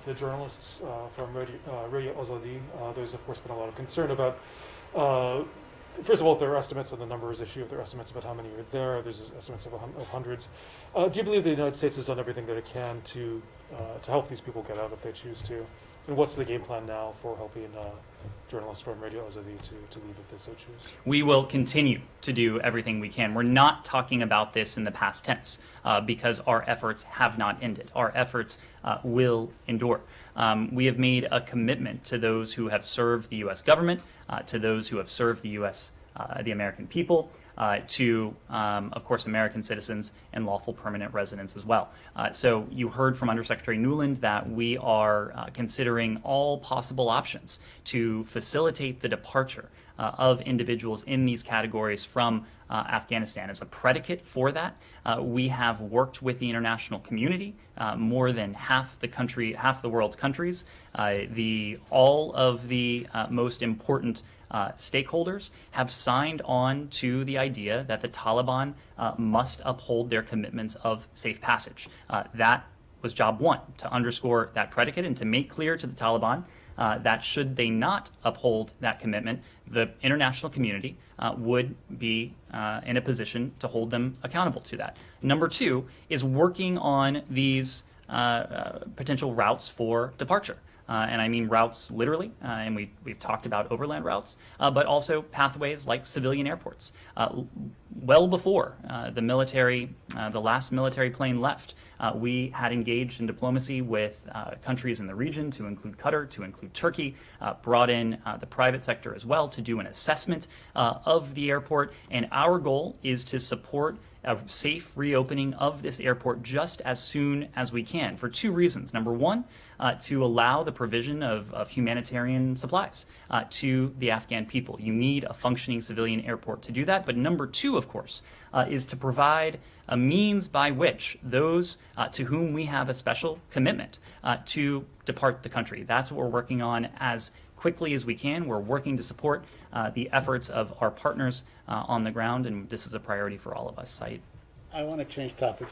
the journalists from Radio Azadi. There's of course been a lot of concern about, first of all, their estimates, and the number is issue of their estimates about how many are there. There's estimates of hundreds. Do you believe the United States has done everything that it can to help these people get out if they choose to? And what's the game plan now for helping journalists from Radio Azadi to leave if they so choose? We will continue to do everything we can. We're not talking about this in the past tense because our efforts have not ended. Our efforts will endure. We have made a commitment to those who have served the U.S. government, to those who have served the U.S. The American people, to, of course, American citizens and lawful permanent residents as well. So you heard from Undersecretary Nuland that we are considering all possible options to facilitate the departure of individuals in these categories from Afghanistan. As a predicate for that, we have worked with the international community, more than half the world's countries, all of the most important stakeholders have signed on to the idea that the Taliban must uphold their commitments of safe passage. That was job one, to underscore that predicate and to make clear to the Taliban that should they not uphold that commitment, the international community would be in a position to hold them accountable to that. Number two is working on these potential routes for departure. And I mean routes literally, and we've talked about overland routes, but also pathways like civilian airports. Well before the last military plane left, we had engaged in diplomacy with countries in the region, to include Qatar, to include Turkey, brought in the private sector as well to do an assessment of the airport, and our goal is to support a safe reopening of this airport just as soon as we can, for two reasons. Number one, to allow the provision of humanitarian supplies to the Afghan people. You need a functioning civilian airport to do that. But number two, of course, is to provide a means by which those to whom we have a special commitment to depart the country. That's what we're working on as quickly as we can. We're working to support the efforts of our partners on the ground, and this is a priority for all of us. I want to change topics